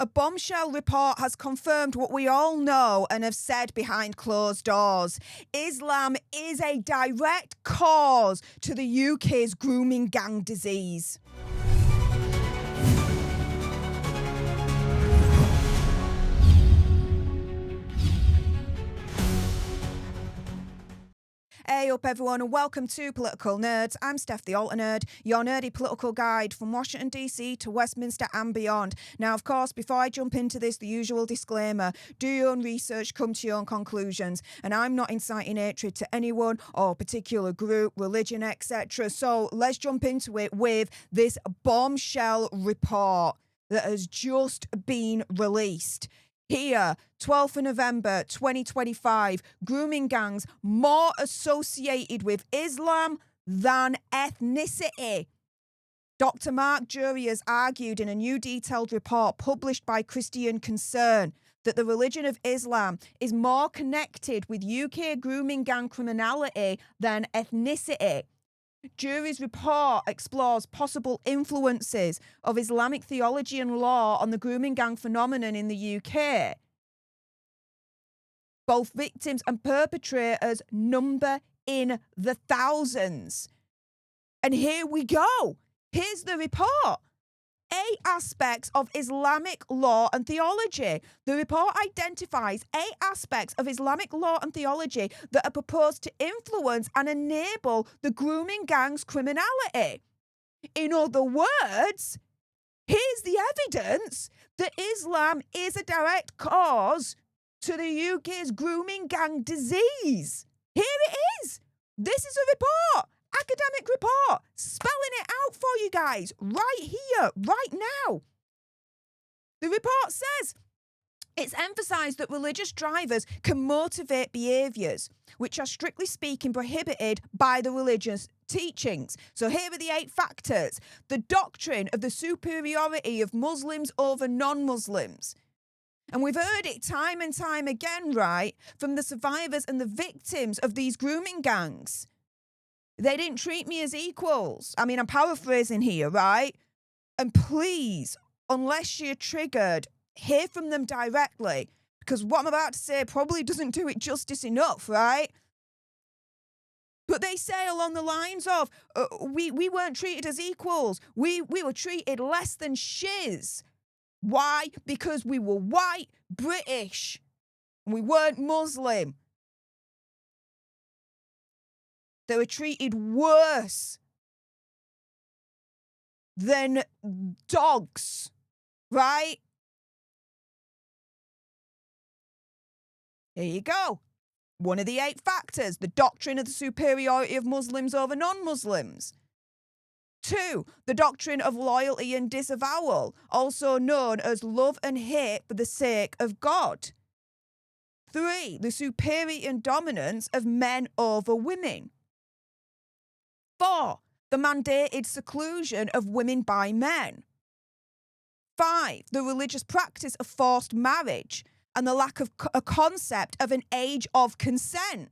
A bombshell report has confirmed what we all know and have said behind closed doors. Islam is a direct cause to the UK's grooming gang disease. Hey up everyone and welcome to Political Nerds. I'm Steph the Alter Nerd, your nerdy political guide from Washington DC to Westminster and beyond. Now of course, before I jump into this, the usual disclaimer, do your own research, come to your own conclusions, and I'm not inciting hatred to anyone or particular group, religion, etc. So let's jump into it with this bombshell report that has just been released. Here, 12th of November 2025, grooming gangs more associated with Islam than ethnicity. Dr. Mark Jury has argued in a new detailed report published by Christian Concern that the religion of Islam is more connected with UK grooming gang criminality than ethnicity. Jury's report explores possible influences of Islamic theology and law on the grooming gang phenomenon in the UK. Both victims and perpetrators number in the thousands. And here we go. Here's the report. 8 aspects of Islamic law and theology. The report identifies 8 aspects of Islamic law and theology that are proposed to influence and enable the grooming gang's criminality. In other words, here's the evidence that Islam is a direct cause to the UK's grooming gang disease. Here it is. This is a report. Academic report, spelling it out for you guys right here, right now. The report says it's emphasised that religious drivers can motivate behaviours which are strictly speaking prohibited by the religious teachings. So here are the 8 factors. The doctrine of the superiority of Muslims over non-Muslims. And we've heard it time and time again, right, from the survivors and the victims of these grooming gangs. They didn't treat me as equals. I mean, I'm paraphrasing here, right? And please, unless you're triggered, hear from them directly, because what I'm about to say probably doesn't do it justice enough, right? But they say along the lines of, we weren't treated as equals. We were treated less than shiz. Why? Because we were white, British, and we weren't Muslim. They were treated worse than dogs, right? Here you go. One of the 8 factors, the doctrine of the superiority of Muslims over non-Muslims. 2, the doctrine of loyalty and disavowal, also known as love and hate for the sake of God. 3, the superiority and dominance of men over women. 4, the mandated seclusion of women by men. 5, the religious practice of forced marriage and the lack of a concept of an age of consent.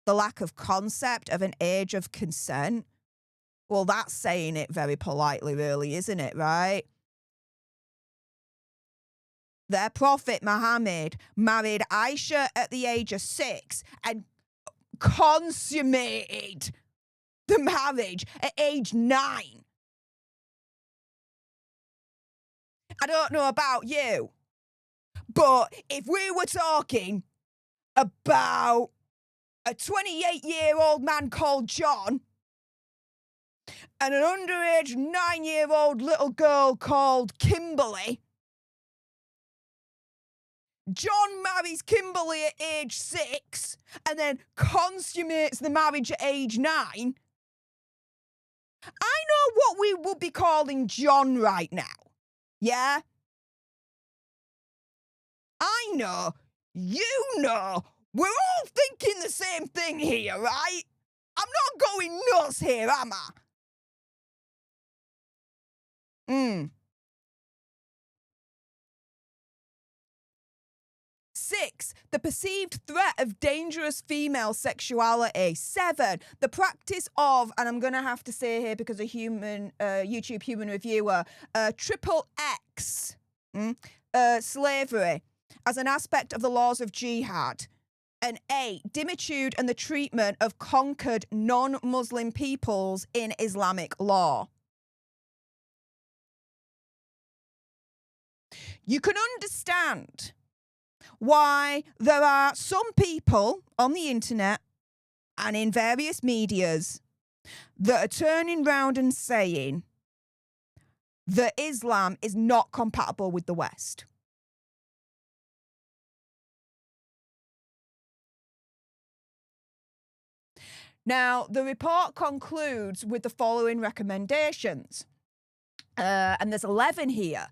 The lack of concept of an age of consent? Well, that's saying it very politely, really, isn't it, right? Their prophet Muhammad married Aisha at the age of 6 and consummated the marriage at age 9. I don't know about you, but if we were talking about a 28-year-old man called John and an underage 9-year-old little girl called Kimberly, John marries Kimberly at age 6 and then consummates the marriage at age 9. I know what we would be calling John right now. Yeah? I know. You know. We're all thinking the same thing here, right? I'm not going nuts here, am I? 6, the perceived threat of dangerous female sexuality. 7, the practice of, and I'm going to have to say here because a YouTube human reviewer, triple X, slavery as an aspect of the laws of jihad. And 8, dimitude and the treatment of conquered non-Muslim peoples in Islamic law. You can understand why there are some people on the internet and in various medias that are turning round and saying that Islam is not compatible with the West. Now, the report concludes with the following recommendations, and there's 11 here.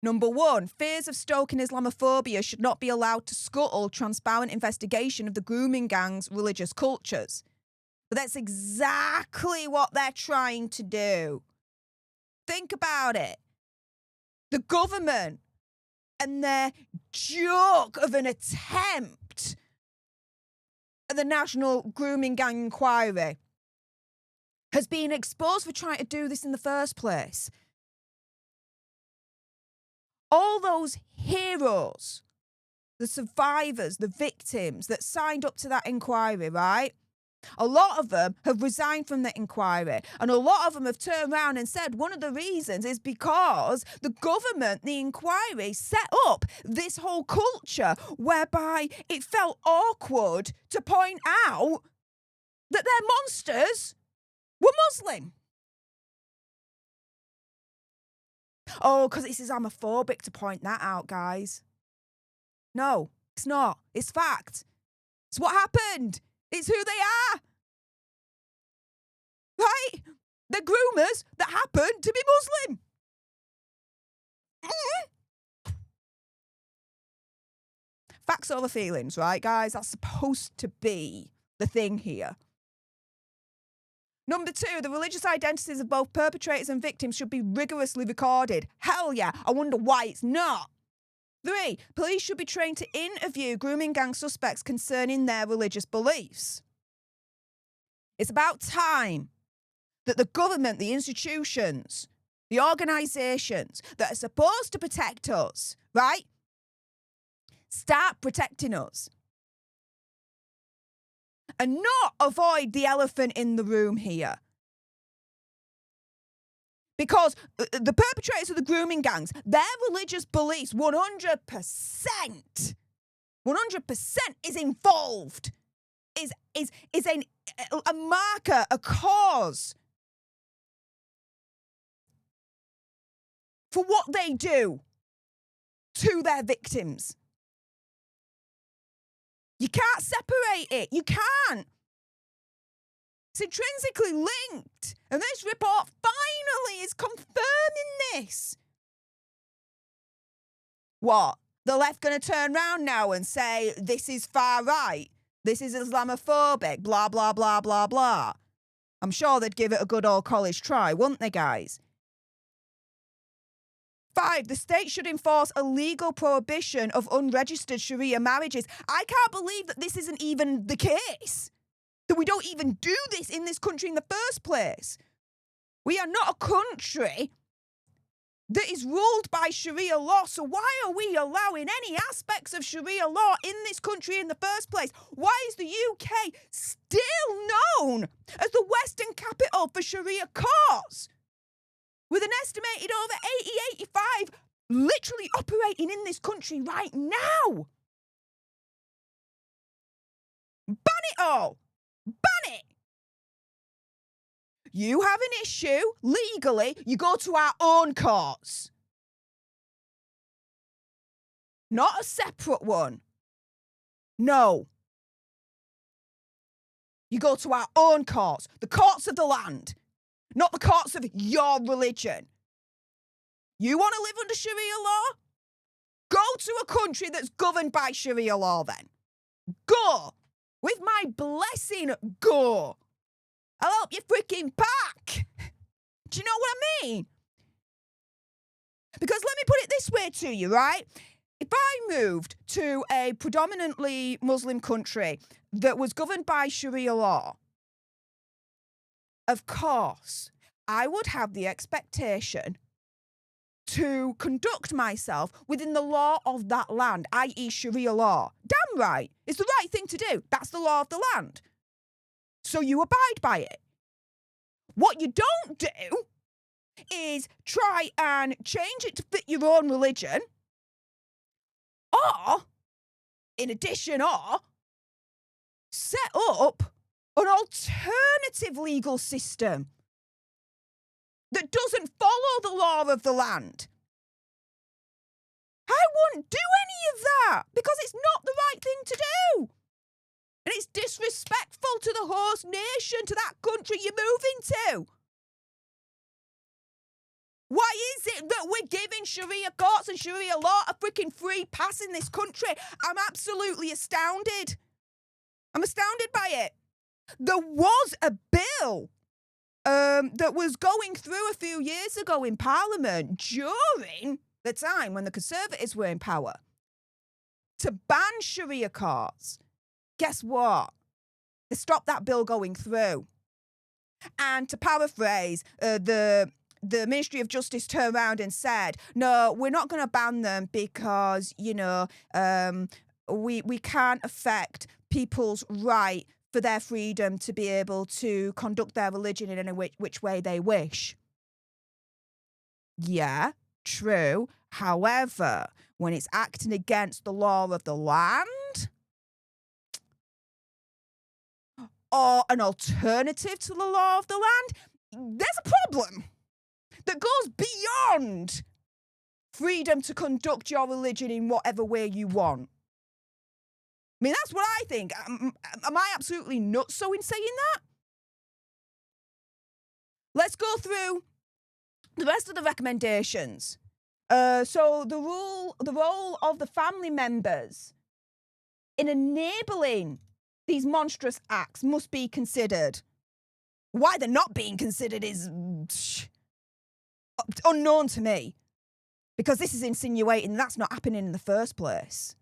Number 1, fears of stoking Islamophobia should not be allowed to scuttle transparent investigation of the grooming gang's religious cultures. But that's exactly what they're trying to do. Think about it. The government and their joke of an attempt at the National Grooming Gang Inquiry has been exposed for trying to do this in the first place. All those heroes, the survivors, the victims that signed up to that inquiry, right? A lot of them have resigned from the inquiry, and a lot of them have turned around and said one of the reasons is because the government, the inquiry, set up this whole culture whereby it felt awkward to point out that their monsters were Muslim. Oh, because it's Islamophobic to point that out, guys. No, it's not. It's fact. It's what happened. It's who they are. Right? They're groomers that happen to be Muslim. Facts over feelings, right, guys? That's supposed to be the thing here. Number 2, the religious identities of both perpetrators and victims should be rigorously recorded. Hell yeah, I wonder why it's not. 3, police should be trained to interview grooming gang suspects concerning their religious beliefs. It's about time that the government, the institutions, the organisations that are supposed to protect us, right, start protecting us. And not avoid the elephant in the room here. Because the perpetrators of the grooming gangs, their religious beliefs 100% is involved, is a marker, a cause for what they do to their victims. You can't separate it. You can't. It's intrinsically linked. And this report finally is confirming this. What? The left going to turn round now and say, this is far right. This is Islamophobic, blah, blah, blah, blah, blah. I'm sure they'd give it a good old college try, wouldn't they, guys? 5, the state should enforce a legal prohibition of unregistered Sharia marriages. I can't believe that this isn't even the case. That we don't even do this in this country in the first place. We are not a country that is ruled by Sharia law. So why are we allowing any aspects of Sharia law in this country in the first place? Why is the UK still known as the Western capital for Sharia courts? With an estimated over 80, 85 literally operating in this country right now. Ban it all. Ban it. You have an issue, legally, you go to our own courts. Not a separate one. No. You go to our own courts, the courts of the land. Not the courts of your religion. You want to live under Sharia law? Go to a country that's governed by Sharia law then. Go. With my blessing, go. I'll help you freaking pack. Do you know what I mean? Because let me put it this way to you, right? If I moved to a predominantly Muslim country that was governed by Sharia law, of course, I would have the expectation to conduct myself within the law of that land, i.e. Sharia law. Damn right. It's the right thing to do. That's the law of the land. So you abide by it. What you don't do is try and change it to fit your own religion, or, in addition, or set up an alternative legal system that doesn't follow the law of the land. I wouldn't do any of that because it's not the right thing to do. And it's disrespectful to the host nation, to that country you're moving to. Why is it that we're giving Sharia courts and Sharia law a freaking free pass in this country? I'm absolutely astounded. I'm astounded by it. There was a bill that was going through a few years ago in Parliament during the time when the Conservatives were in power to ban Sharia courts. Guess what? They stopped that bill going through. And to paraphrase, the Ministry of Justice turned around and said, no, we're not going to ban them because, we can't affect people's right for their freedom to be able to conduct their religion in any which way they wish. Yeah, true. However, when it's acting against the law of the land or an alternative to the law of the land, there's a problem that goes beyond freedom to conduct your religion in whatever way you want. I mean, that's what I think. Am I absolutely nuts so in saying that? Let's go through the rest of the recommendations. So the role of the family members in enabling these monstrous acts must be considered. Why they're not being considered is unknown to me, because this is insinuating that's not happening in the first place.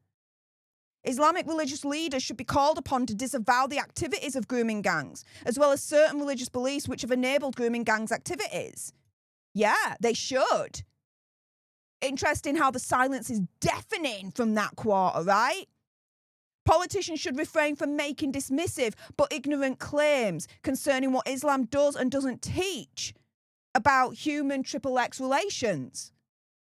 Islamic religious leaders should be called upon to disavow the activities of grooming gangs, as well as certain religious beliefs which have enabled grooming gangs' activities. Yeah, they should. Interesting how the silence is deafening from that quarter, right? Politicians should refrain from making dismissive but ignorant claims concerning what Islam does and doesn't teach about human XXX relations.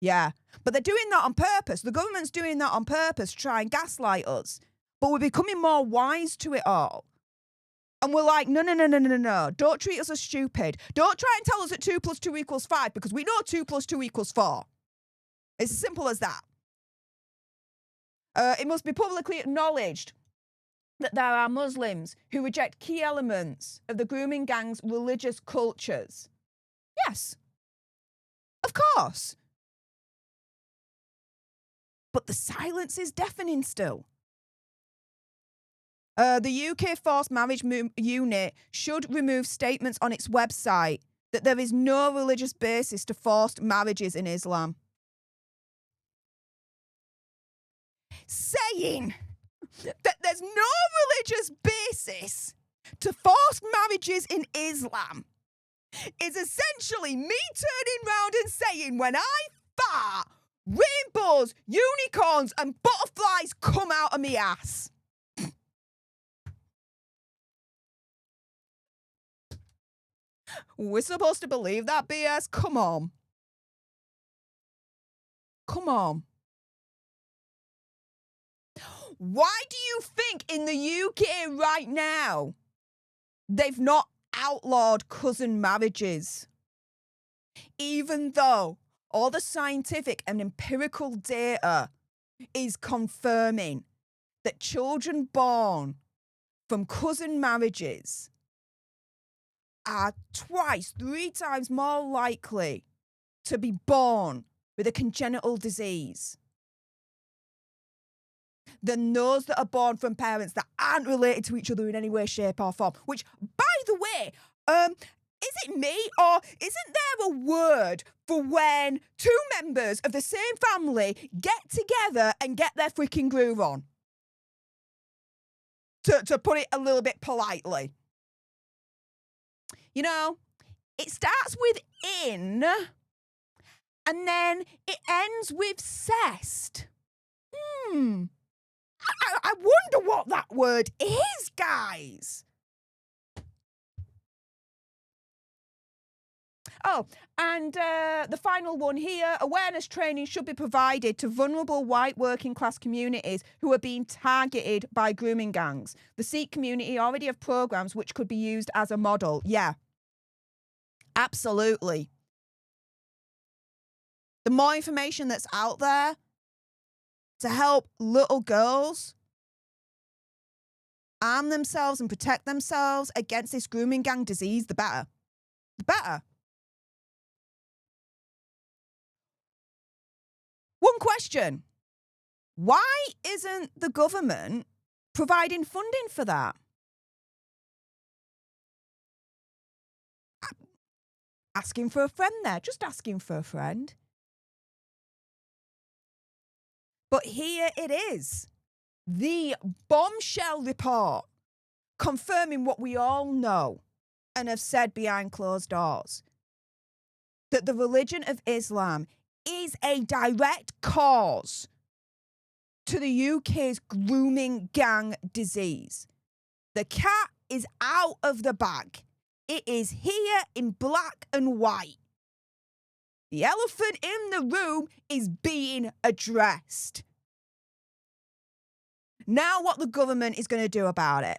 Yeah, but they're doing that on purpose. The government's doing that on purpose to try and gaslight us. But we're becoming more wise to it all. And we're like, no. Don't treat us as stupid. Don't try and tell us that 2 + 2 = 5, because we know 2 + 2 = 4. It's as simple as that. It must be publicly acknowledged that there are Muslims who reject key elements of the grooming gang's religious cultures. Yes, of course. But the silence is deafening still. The UK Forced Marriage Unit should remove statements on its website that there is no religious basis to forced marriages in Islam. Saying that there's no religious basis to forced marriages in Islam is essentially me turning round and saying, when I fart, rainbows, unicorns and butterflies come out of me ass. We're supposed to believe that BS? Come on. Come on. Why do you think in the UK right now they've not outlawed cousin marriages? Even though all the scientific and empirical data is confirming that children born from cousin marriages are 2, 3 times more likely to be born with a congenital disease than those that are born from parents that aren't related to each other in any way, shape or form. Which, by the way, Is it me, or isn't there a word for when two members of the same family get together and get their freaking groove on? To put it a little bit politely. You know, it starts with in, and then it ends with cest. I wonder what that word is, guys. Oh, and the final one here, awareness training should be provided to vulnerable white working class communities who are being targeted by grooming gangs. The Sikh community already have programs which could be used as a model. Yeah, absolutely. The more information that's out there to help little girls arm themselves and protect themselves against this grooming gang disease, the better. The better. One question. Why isn't the government providing funding for that? Asking for a friend there, just asking for a friend. But here it is, the bombshell report confirming what we all know and have said behind closed doors, that the religion of Islam is a direct cause to the UK's grooming gang disease. The cat is out of the bag. It is here in black and white. The elephant in the room is being addressed. Now what the government is going to do about it?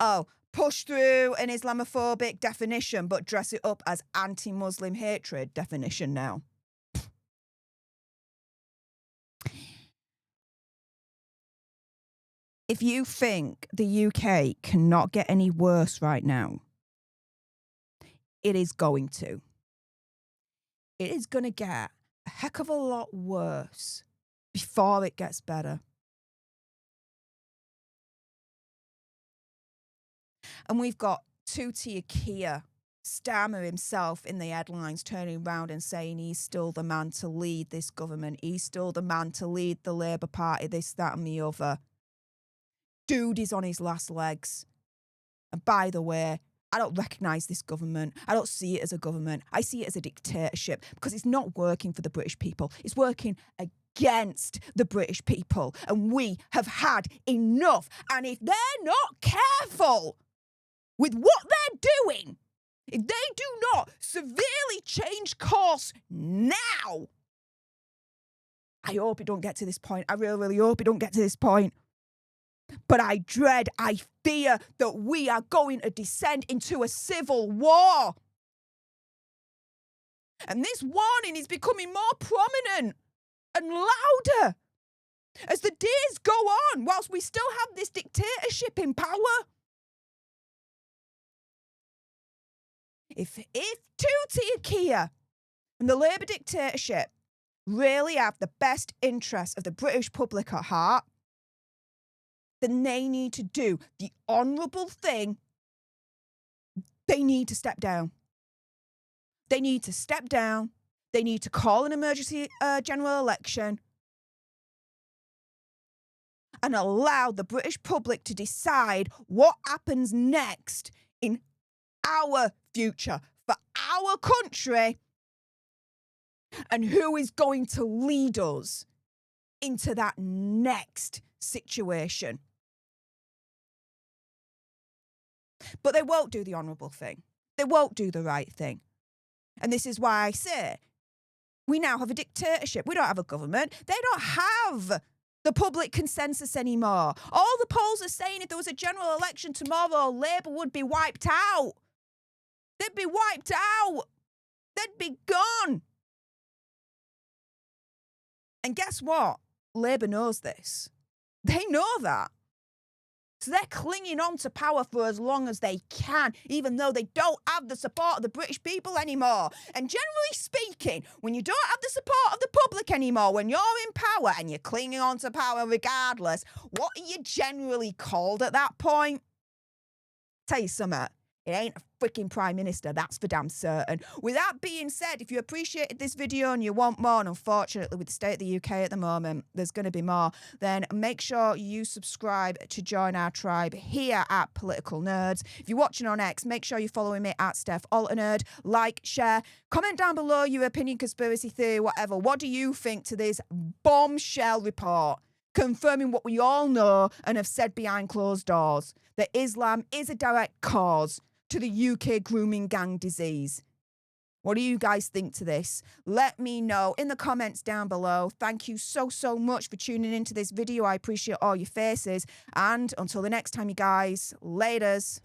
Oh, push through an Islamophobic definition, but dress it up as anti-Muslim hatred definition now. If you think the UK cannot get any worse right now, it is going to. It is going to get a heck of a lot worse before it gets better. And we've got two-tier Keir, Starmer himself in the headlines, turning around and saying he's still the man to lead this government. He's still the man to lead the Labour Party, this, that and the other. Dude is on his last legs. And by the way, I don't recognise this government. I don't see it as a government. I see it as a dictatorship because it's not working for the British people. It's working against the British people. And we have had enough. And if they're not careful with what they're doing, if they do not severely change course now, I hope it don't get to this point. I really, really hope it don't get to this point. But I dread, I fear that we are going to descend into a civil war. And this warning is becoming more prominent and louder as the days go on, whilst we still have this dictatorship in power. If two-tier Keir and the Labour dictatorship really have the best interests of the British public at heart, then they need to do the honourable thing. They need to step down. They need to step down. They need to call an emergency general election and allow the British public to decide what happens next in our future, for our country, and who is going to lead us into that next situation. But they won't do the honourable thing. They won't do the right thing. And this is why I say we now have a dictatorship. We don't have a government. They don't have the public consensus anymore. All the polls are saying if there was a general election tomorrow, Labour would be wiped out. They'd be wiped out. They'd be gone. And guess what? Labour knows this. They know that. So they're clinging on to power for as long as they can, even though they don't have the support of the British people anymore. And generally speaking, when you don't have the support of the public anymore, when you're in power and you're clinging on to power regardless, what are you generally called at that point? Tell you something. It ain't a freaking Prime Minister, that's for damn certain. With that being said, if you appreciated this video and you want more, and unfortunately with the state of the UK at the moment, there's going to be more, then make sure you subscribe to join our tribe here at Political Nerds. If you're watching on X, make sure you're following me at Steph Alternerd. Like, share, comment down below your opinion, conspiracy theory, whatever. What do you think to this bombshell report confirming what we all know and have said behind closed doors, that Islam is a direct cause to the UK grooming gang disease? What do you guys think to this? Let me know in the comments down below. Thank you so much for tuning into this video. I appreciate all your faces. And until the next time, you guys, laters.